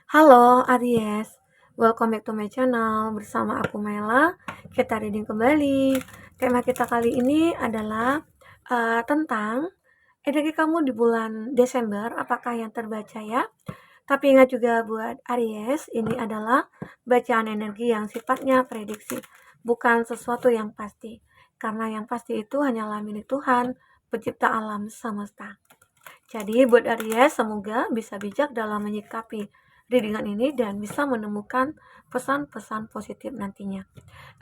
Halo Aries, welcome back to my channel. Bersama aku Mela, kita reading kembali. Tema kita kali ini adalah tentang energi kamu di bulan Desember, apakah yang terbaca ya? Tapi ingat juga buat Aries, ini adalah bacaan energi yang sifatnya prediksi, bukan sesuatu yang pasti. Karena yang pasti itu hanyalah milik Tuhan, pencipta alam semesta. Jadi buat Aries, semoga bisa bijak dalam menyikapi readingan ini dan bisa menemukan pesan-pesan positif nantinya.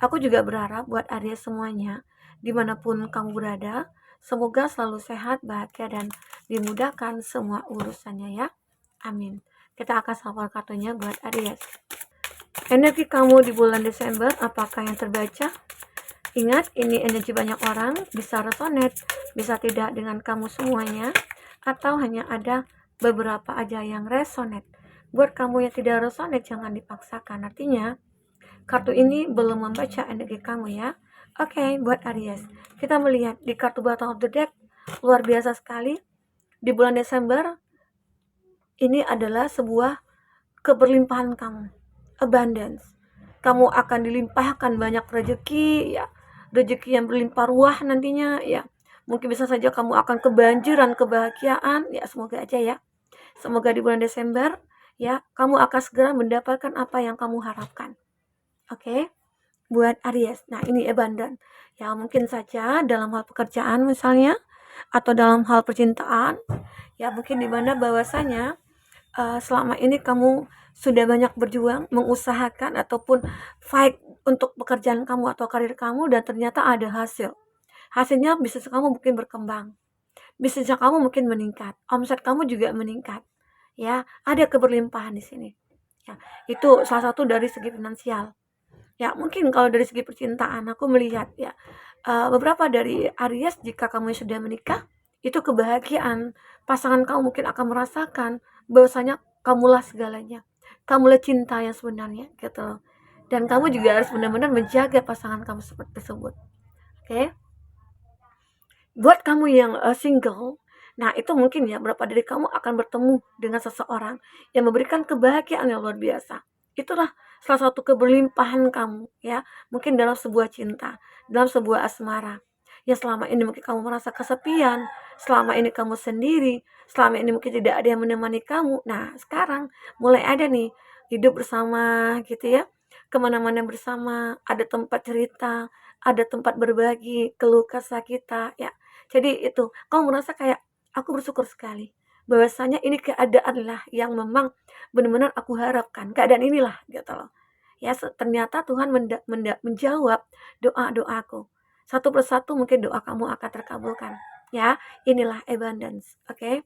Aku juga berharap buat Aries semuanya, dimanapun kamu berada, semoga selalu sehat, bahagia, dan dimudahkan semua urusannya ya. Amin. Kita akan shuffle kartunya buat Aries. Energi kamu di bulan Desember, apakah yang terbaca? Ingat, ini energi banyak orang, bisa resonate, bisa tidak dengan kamu semuanya, atau hanya ada beberapa aja yang resonate. Buat kamu yang tidak resonate, jangan dipaksakan. Artinya, kartu ini belum membaca energi kamu ya. Oke, buat Aries, kita melihat di kartu bottom of the deck, luar biasa sekali. Di bulan Desember, ini adalah sebuah keberlimpahan kamu, abundance. Kamu akan dilimpahkan banyak rezeki ya, rezeki yang berlimpah ruah nantinya ya. Mungkin bisa saja kamu akan kebanjiran kebahagiaan ya, semoga aja ya. Semoga di bulan Desember ya, kamu akan segera mendapatkan apa yang kamu harapkan. Oke, buat Aries. Nah, ini abundant. Ya, mungkin saja dalam hal pekerjaan misalnya atau dalam hal percintaan ya, mungkin di mana bahwasanya selama ini kamu sudah banyak berjuang, mengusahakan ataupun fight untuk pekerjaan kamu atau karir kamu dan ternyata ada hasil. Hasilnya bisnis kamu mungkin berkembang, bisnis kamu mungkin meningkat, omset kamu juga meningkat. Ya, ada keberlimpahan di sini. Ya, itu salah satu dari segi finansial. Ya, mungkin kalau dari segi percintaan aku melihat ya, beberapa dari Aries jika kamu sudah menikah, itu kebahagiaan pasangan kamu mungkin akan merasakan bahwasanya kamulah segalanya. Kamulah cinta yang sebenarnya gitu loh. Dan kamu juga harus benar-benar menjaga pasangan kamu seperti tersebut. Oke. Buat kamu yang single, nah itu mungkin ya beberapa dari kamu akan bertemu dengan seseorang yang memberikan kebahagiaan yang luar biasa. Itulah salah satu keberlimpahan kamu ya, mungkin dalam sebuah cinta, dalam sebuah asmara. Yang selama ini mungkin kamu merasa kesepian, selama ini kamu sendiri, selama ini mungkin tidak ada yang menemani kamu. Nah sekarang mulai ada nih hidup bersama gitu ya, kemana-mana bersama, ada tempat cerita, ada tempat berbagi keluh kesah kita ya. Jadi itu, kamu merasa kayak, aku bersyukur sekali bahwasanya ini keadaan lah yang memang benar-benar aku harapkan, keadaan inilah gitu loh. Ya, ternyata Tuhan menjawab doa-doaku. Satu persatu mungkin doa kamu akan terkabulkan. Ya, inilah abundance, oke?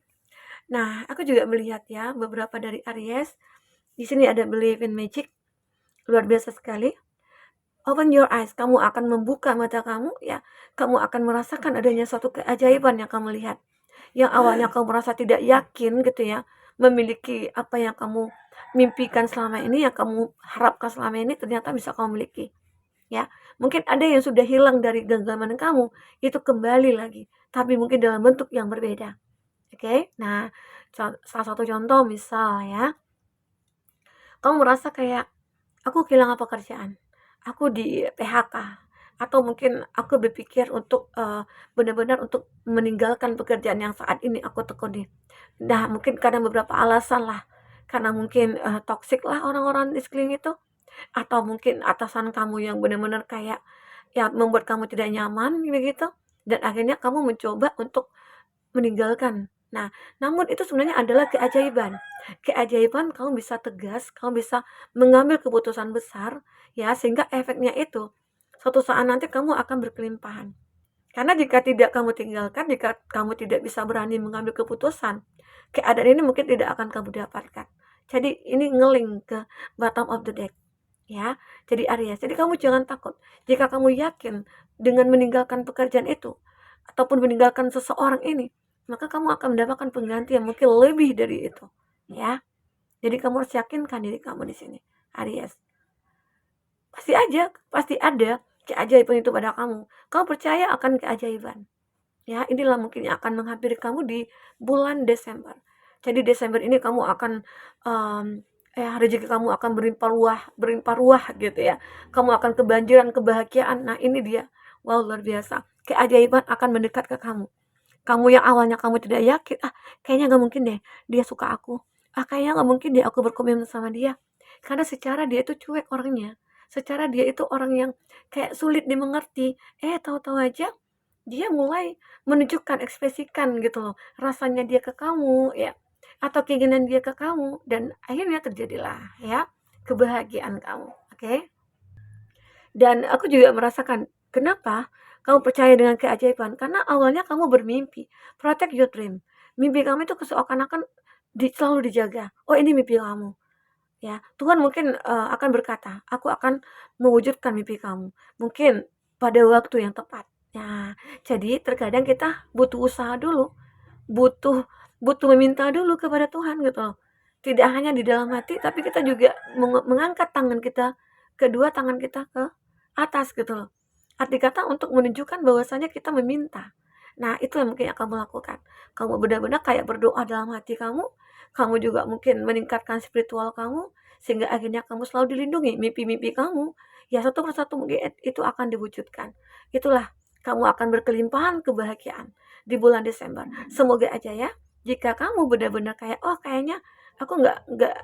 Nah, aku juga melihat ya beberapa dari Aries. Di sini ada believe in magic, luar biasa sekali. Open your eyes, kamu akan membuka mata kamu ya, kamu akan merasakan adanya suatu keajaiban yang kamu lihat. Yang awalnya kamu merasa tidak yakin gitu ya, memiliki apa yang kamu mimpikan selama ini, yang kamu harapkan selama ini ternyata bisa kamu miliki. Ya, mungkin ada yang sudah hilang dari genggaman kamu, itu kembali lagi, tapi mungkin dalam bentuk yang berbeda. Oke? Nah, salah satu contoh misal ya, kamu merasa kayak aku kehilangan pekerjaan, aku di PHK, atau mungkin aku berpikir untuk benar-benar untuk meninggalkan pekerjaan yang saat ini aku tekuni. Nah, mungkin karena beberapa alasan lah, karena mungkin toksik lah orang-orang di sekeliling itu, atau mungkin atasan kamu yang benar-benar kayak ya membuat kamu tidak nyaman begitu, dan akhirnya kamu mencoba untuk meninggalkan. Nah, namun itu sebenarnya adalah keajaiban. Keajaiban kamu bisa tegas, kamu bisa mengambil keputusan besar, ya, sehingga efeknya itu suatu saat nanti kamu akan berkelimpahan. Karena jika tidak kamu tinggalkan, jika kamu tidak bisa berani mengambil keputusan, keadaan ini mungkin tidak akan kamu dapatkan. Jadi ini ngeling ke bottom of the deck, ya. Jadi Aries, jadi kamu jangan takut. Jika kamu yakin dengan meninggalkan pekerjaan itu ataupun meninggalkan seseorang ini, maka kamu akan mendapatkan pengganti yang mungkin lebih dari itu, ya. Jadi kamu harus yakinkan diri kamu di sini, Aries. Pasti ada keajaiban itu pada kamu. Kamu percaya akan keajaiban. Ya, inilah mungkin yang akan menghampiri kamu di bulan Desember. Jadi Desember ini kamu akan rezeki kamu akan berlimpah ruah gitu ya. Kamu akan kebanjiran kebahagiaan. Nah, ini dia. Wow, luar biasa. Keajaiban akan mendekat ke kamu. Kamu yang awalnya kamu tidak yakin, kayaknya nggak mungkin deh dia suka aku. Kayaknya nggak mungkin deh aku berkomitmen sama dia. Karena secara dia itu cuek orangnya. Secara dia itu orang yang kayak sulit dimengerti. Tahu-tahu aja dia mulai menunjukkan, ekspresikan gitu loh, rasanya dia ke kamu ya, atau keinginan dia ke kamu, dan akhirnya terjadilah ya kebahagiaan kamu. Oke. Dan aku juga merasakan, kenapa kamu percaya dengan keajaiban? Karena awalnya kamu bermimpi, protect your dream. Mimpi kamu itu seakan-akan selalu dijaga. Oh, ini mimpi kamu. Ya, Tuhan mungkin akan berkata, aku akan mewujudkan mimpi kamu. Mungkin pada waktu yang tepat. Nah, jadi terkadang kita butuh usaha dulu, butuh butuh meminta dulu kepada Tuhan gitu loh. Tidak hanya di dalam hati, tapi kita juga mengangkat tangan kita, kedua tangan kita ke atas gitu loh. Arti kata untuk menunjukkan bahwasanya kita meminta. Nah, itu yang mungkin yang kamu lakukan. Kamu benar-benar kayak berdoa dalam hati kamu juga mungkin meningkatkan spiritual kamu, sehingga akhirnya kamu selalu dilindungi. Mimpi-mimpi kamu, ya satu persatu mungkin itu akan diwujudkan. Itulah, kamu akan berkelimpahan kebahagiaan di bulan Desember. Semoga aja ya, jika kamu benar-benar kayak, oh kayaknya aku nggak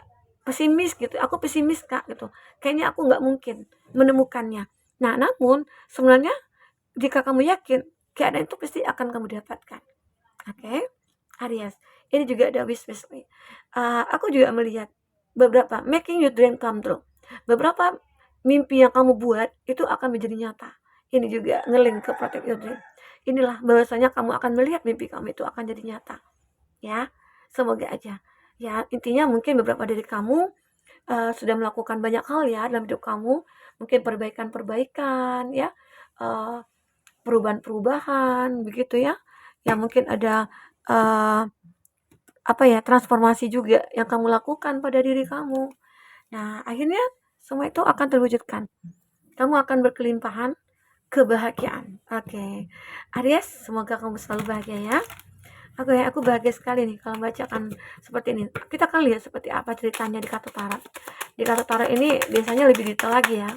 pesimis gitu, aku pesimis kak gitu, kayaknya aku nggak mungkin menemukannya. Nah, namun sebenarnya jika kamu yakin, keadaan itu pasti akan kamu dapatkan. Oke, Aries. Ini juga ada wish-wish. Aku juga melihat beberapa making your dream come true. Beberapa mimpi yang kamu buat itu akan menjadi nyata. Ini juga ngeling ke protect your dream. Inilah bahwasanya kamu akan melihat mimpi kamu itu akan jadi nyata. Ya, semoga aja. Ya, intinya mungkin beberapa dari kamu sudah melakukan banyak hal ya dalam hidup kamu. Mungkin perbaikan-perbaikan ya, perubahan-perubahan begitu ya. Ya mungkin ada transformasi juga yang kamu lakukan pada diri kamu. Nah, akhirnya semua itu akan terwujudkan. Kamu akan berkelimpahan kebahagiaan. Oke. Aries, semoga kamu selalu bahagia ya. Aku bahagia sekali nih kalau bacakan seperti ini. Kita akan lihat seperti apa ceritanya di kartu tarot. Di kartu tarot ini biasanya lebih detail lagi ya.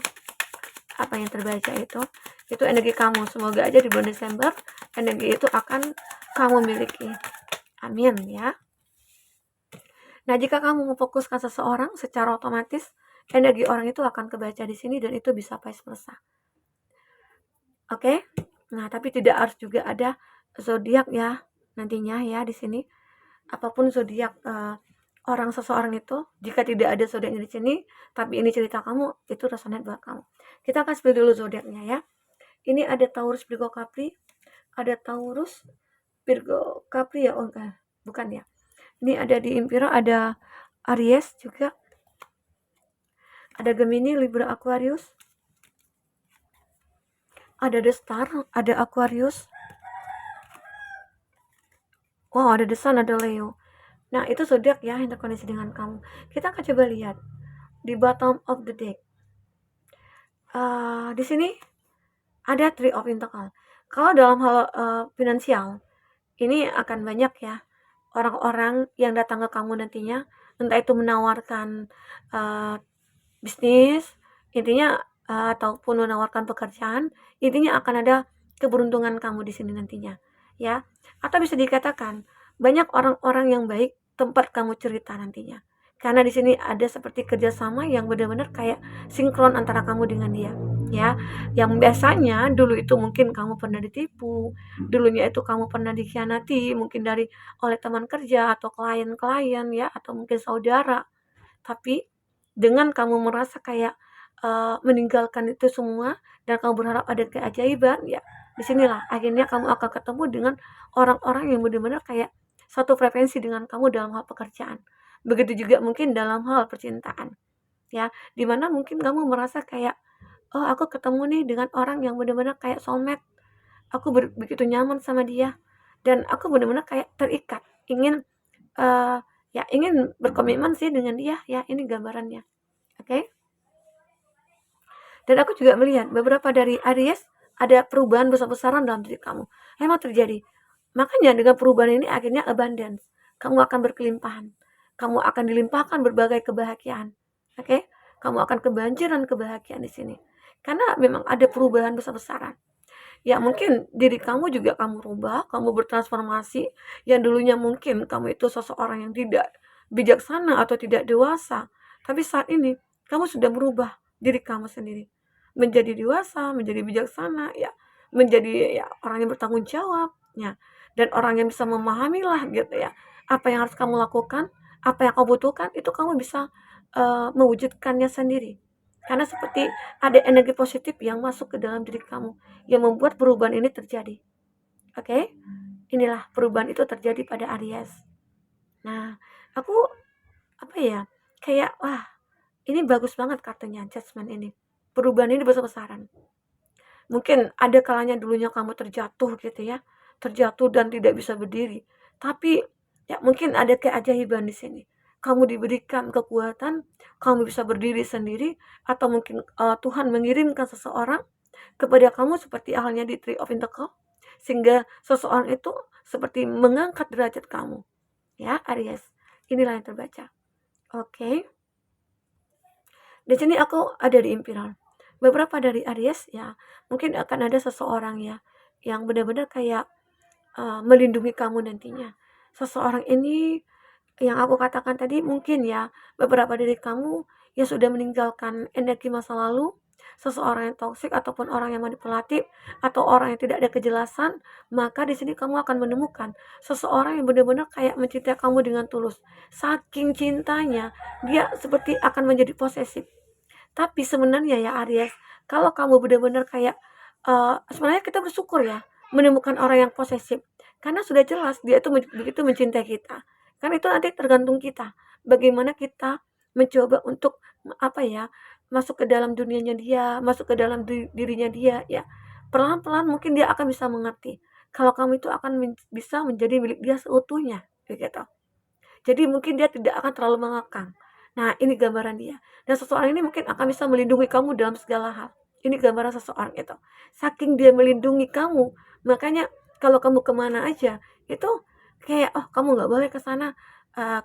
Apa yang terbaca itu energi kamu. Semoga aja di bulan Desember energi itu akan kamu miliki. Amin ya. Nah, jika kamu memfokuskan seseorang, secara otomatis energi orang itu akan kebaca di sini dan itu bisa vice versa. Oke? Nah, tapi tidak harus juga ada zodiak ya nantinya ya di sini. Apapun zodiak seseorang itu, jika tidak ada zodiaknya di sini, tapi ini cerita kamu, itu resonate buat kamu. Kita akan spill dulu zodiaknya ya. Ini ada Taurus, Virgo, Capri. Ada Taurus, Virgo, Capri ya? Oh enggak, bukan ya. Ini ada di Impero, ada Aries juga. Ada Gemini, Libra, Aquarius. Ada The Star, ada Aquarius. Wow, ada The Sun, ada Leo. Nah, itu zodiak ya yang terkoneksi dengan kamu. Kita akan coba lihat di bottom of the deck. Di sini ada Three of Pentacles. Kalau dalam hal finansial, ini akan banyak ya orang-orang yang datang ke kamu nantinya, entah itu menawarkan bisnis, intinya ataupun menawarkan pekerjaan, intinya akan ada keberuntungan kamu di sini nantinya, ya. Atau bisa dikatakan banyak orang-orang yang baik tempat kamu cerita nantinya. Karena di sini ada seperti kerjasama yang benar-benar kayak sinkron antara kamu dengan dia, ya. Yang biasanya dulu itu mungkin kamu pernah ditipu, dulunya itu kamu pernah dikhianati, mungkin oleh teman kerja atau klien-klien ya, atau mungkin saudara. Tapi dengan kamu merasa kayak meninggalkan itu semua dan kamu berharap ada keajaiban, ya disinilah akhirnya kamu akan ketemu dengan orang-orang yang benar-benar kayak satu frekuensi dengan kamu dalam hal pekerjaan. Begitu juga mungkin dalam hal percintaan, ya, dimana mungkin kamu merasa kayak, oh aku ketemu nih dengan orang yang benar-benar kayak soulmate, aku begitu nyaman sama dia, dan aku benar-benar kayak terikat, ingin berkomitmen sih dengan dia, ya ini gambarannya. Oke? Dan aku juga melihat beberapa dari Aries ada perubahan besar-besaran dalam diri kamu. Memang terjadi. Makanya dengan perubahan ini akhirnya abundance. Kamu akan berkelimpahan. kamu akan dilimpahkan berbagai kebahagiaan. Oke? Kamu akan kebanjiran kebahagiaan di sini. Karena memang ada perubahan besar-besaran. Ya mungkin diri kamu juga kamu rubah, kamu bertransformasi. Yang dulunya mungkin kamu itu seseorang yang tidak bijaksana atau tidak dewasa. Tapi saat ini kamu sudah merubah diri kamu sendiri. Menjadi dewasa, menjadi bijaksana, ya, menjadi ya orang yang bertanggung jawab, ya, dan orang yang bisa memahamilah gitu ya. Apa yang harus kamu lakukan, apa yang kamu butuhkan, itu kamu bisa mewujudkannya sendiri. Karena seperti ada energi positif yang masuk ke dalam diri kamu yang membuat perubahan ini terjadi. Oke? Inilah perubahan itu terjadi pada Aries. Nah, aku apa ya? Kayak wah, ini bagus banget kartunya Judgment ini. Perubahan ini besar-besaran. Mungkin ada kalanya dulunya kamu terjatuh gitu ya. Terjatuh dan tidak bisa berdiri. Tapi ya mungkin ada keajaiban di sini. Kamu diberikan kekuatan, kamu bisa berdiri sendiri, atau mungkin Tuhan mengirimkan seseorang kepada kamu seperti halnya di Three of Pentacles, sehingga seseorang itu seperti mengangkat derajat kamu. Ya, Aries. Inilah yang terbaca. Oke. Di sini aku ada di Imperial. Beberapa dari Aries ya, mungkin akan ada seseorang ya yang benar-benar kayak melindungi kamu nantinya. Seseorang ini yang aku katakan tadi mungkin ya beberapa dari kamu yang sudah meninggalkan energi masa lalu, seseorang yang toksik ataupun orang yang manipulatif atau orang yang tidak ada kejelasan, maka di sini kamu akan menemukan seseorang yang benar-benar kayak mencintai kamu dengan tulus. Saking cintanya, dia seperti akan menjadi posesif. Tapi sebenarnya ya Aries, kalau kamu benar-benar kayak sebenarnya kita bersyukur ya menemukan orang yang posesif. Karena sudah jelas dia itu begitu mencintai kita. Kan itu nanti tergantung kita. Bagaimana kita mencoba untuk apa ya, masuk ke dalam dunianya dia, masuk ke dalam dirinya dia ya. Perlahan-pelan mungkin dia akan bisa mengerti. Kalau kamu itu akan bisa menjadi milik dia seutuhnya, begitu. Jadi mungkin dia tidak akan terlalu mengekang. Nah, ini gambaran dia. Dan seseorang ini mungkin akan bisa melindungi kamu dalam segala hal. Ini gambaran seseorang itu. Saking dia melindungi kamu, makanya kalau kamu kemana aja, itu kayak, oh kamu nggak boleh ke sana,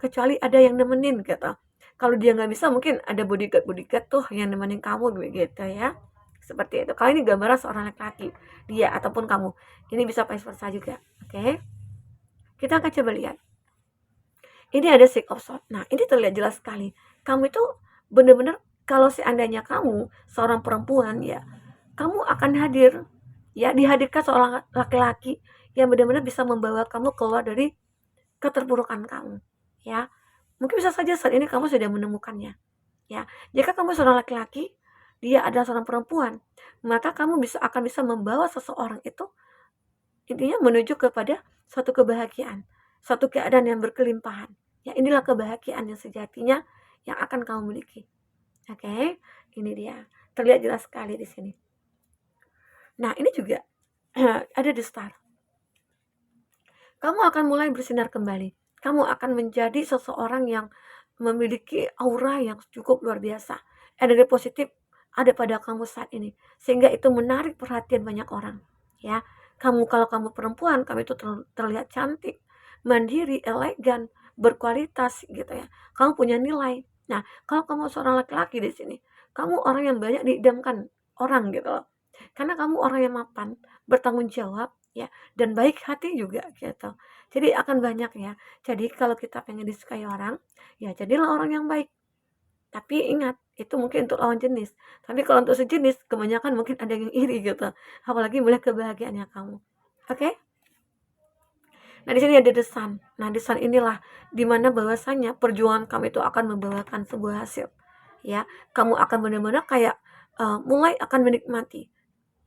kecuali ada yang nemenin gitu. Kalau dia nggak bisa, mungkin ada bodyguard tuh yang nemenin kamu gitu ya. Seperti itu. Kalau ini gambaran seorang laki-laki, dia ataupun kamu. Ini bisa vice versa juga. Oke. Kita akan coba lihat. Ini ada Six of Swords. Nah, ini terlihat jelas sekali. Kamu itu benar-benar kalau seandainya kamu seorang perempuan ya, kamu akan hadir ya, dihadirkan seorang laki-laki yang benar-benar bisa membawa kamu keluar dari keterpurukan kamu ya. Mungkin bisa saja saat ini kamu sudah menemukannya ya. Jika kamu seorang laki-laki, dia adalah seorang perempuan, maka kamu akan bisa membawa seseorang itu intinya menuju kepada suatu kebahagiaan, suatu keadaan yang berkelimpahan. Ya, inilah kebahagiaan yang sejatinya yang akan kamu miliki. Oke, ini dia. Terlihat jelas sekali di sini. Nah, ini juga ada di Star. Kamu akan mulai bersinar kembali. Kamu akan menjadi seseorang yang memiliki aura yang cukup luar biasa. Energi positif ada pada kamu saat ini. Sehingga itu menarik perhatian banyak orang. Ya, kalau kamu perempuan, kamu itu terlihat cantik, mandiri, elegan, berkualitas gitu ya. Kamu punya nilai. Nah, kalau kamu seorang laki-laki di sini, kamu orang yang banyak diidamkan orang gitu loh. Karena kamu orang yang mapan, bertanggung jawab ya, dan baik hati juga gitu. Jadi akan banyak ya. Jadi kalau kita pengen disukai orang, ya jadilah orang yang baik. Tapi ingat, itu mungkin untuk lawan jenis. Tapi kalau untuk sejenis, kebanyakan mungkin ada yang iri gitu. Apalagi melihat kebahagiaannya kamu. Oke? Nah, di sini ada The Sun. Nah, The Sun inilah dimana bahwasanya perjuangan kamu itu akan membawakan sebuah hasil. Ya, kamu akan benar-benar kayak mulai akan menikmati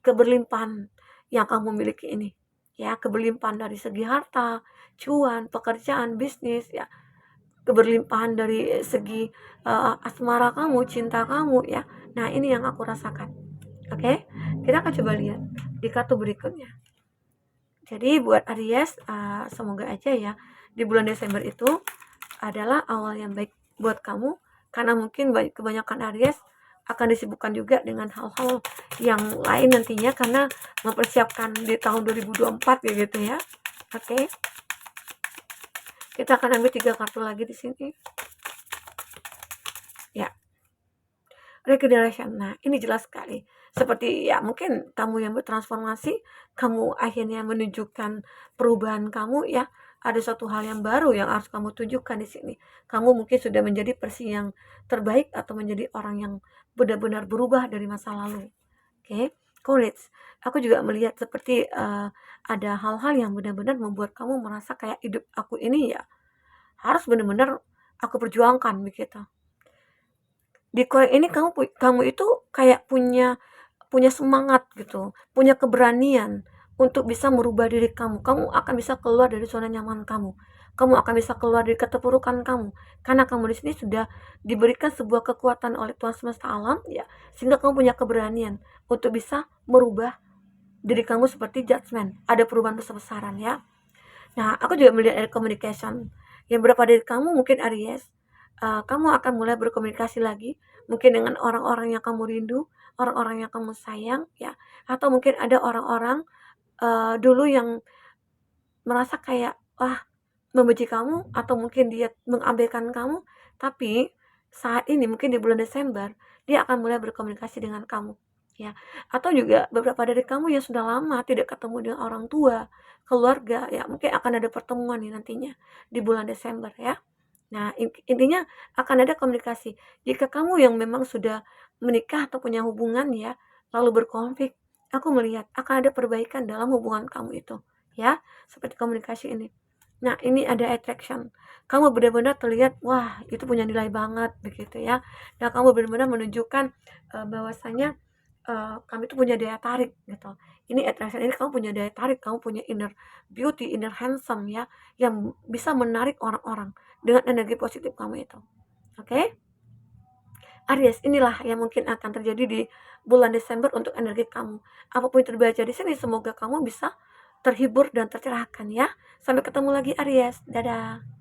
keberlimpahan yang kamu miliki ini. Ya, keberlimpahan dari segi harta, cuan, pekerjaan, bisnis, ya, keberlimpahan dari segi asmara kamu, cinta kamu, ya. Nah, ini yang aku rasakan. Oke, kita akan coba lihat di kartu berikutnya. Jadi buat Aries, semoga aja ya di bulan Desember itu adalah awal yang baik buat kamu, karena mungkin kebanyakan Aries akan disibukkan juga dengan hal-hal yang lain nantinya karena mempersiapkan di tahun 2024 gitu ya. Oke. Kita akan ambil 3 kartu lagi di sini. Ya, regeneration. Nah, ini jelas sekali. Seperti ya mungkin kamu yang bertransformasi, kamu akhirnya menunjukkan perubahan kamu ya. Ada suatu hal yang baru yang harus kamu tunjukkan di sini. Kamu mungkin sudah menjadi versi yang terbaik atau menjadi orang yang benar-benar berubah dari masa lalu. Oke, courage. Aku juga melihat seperti ada hal-hal yang benar-benar membuat kamu merasa kayak hidup aku ini ya harus benar-benar aku perjuangkan begitu. Di koin ini kamu itu kayak punya punya semangat gitu, punya keberanian untuk bisa merubah diri kamu. Kamu akan bisa keluar dari zona nyaman kamu. Kamu akan bisa keluar dari keterpurukan kamu. Karena kamu di sini sudah diberikan sebuah kekuatan oleh Tuhan semesta alam ya, sehingga kamu punya keberanian untuk bisa merubah diri kamu seperti judgment. Ada perubahan besar-besaran ya. Nah, aku juga melihat dari communication. Yang beberapa dari kamu mungkin Aries, kamu akan mulai berkomunikasi lagi, mungkin dengan orang-orang yang kamu rindu, orang-orang yang kamu sayang, ya, atau mungkin ada orang-orang dulu yang merasa kayak wah membenci kamu atau mungkin dia mengabaikan kamu, tapi saat ini mungkin di bulan Desember dia akan mulai berkomunikasi dengan kamu, ya. Atau juga beberapa dari kamu yang sudah lama tidak ketemu dengan orang tua, keluarga, ya mungkin akan ada pertemuan nih nantinya di bulan Desember ya. Nah, intinya akan ada komunikasi. Jika kamu yang memang sudah menikah atau punya hubungan ya, lalu berkonflik, aku melihat akan ada perbaikan dalam hubungan kamu itu, ya, seperti komunikasi ini. Nah, ini ada attraction. Kamu benar-benar terlihat, wah, itu punya nilai banget begitu ya. Dan kamu benar-benar menunjukkan bahwasanya kamu itu punya daya tarik gitu. Ini attraction ini kamu punya daya tarik, kamu punya inner beauty, inner handsome ya, yang bisa menarik orang-orang dengan energi positif kamu itu. Oke? Aries, inilah yang mungkin akan terjadi di bulan Desember untuk energi kamu. Apapun yang terbaca di sini, semoga kamu bisa terhibur dan tercerahkan ya. Sampai ketemu lagi Aries. Dadah.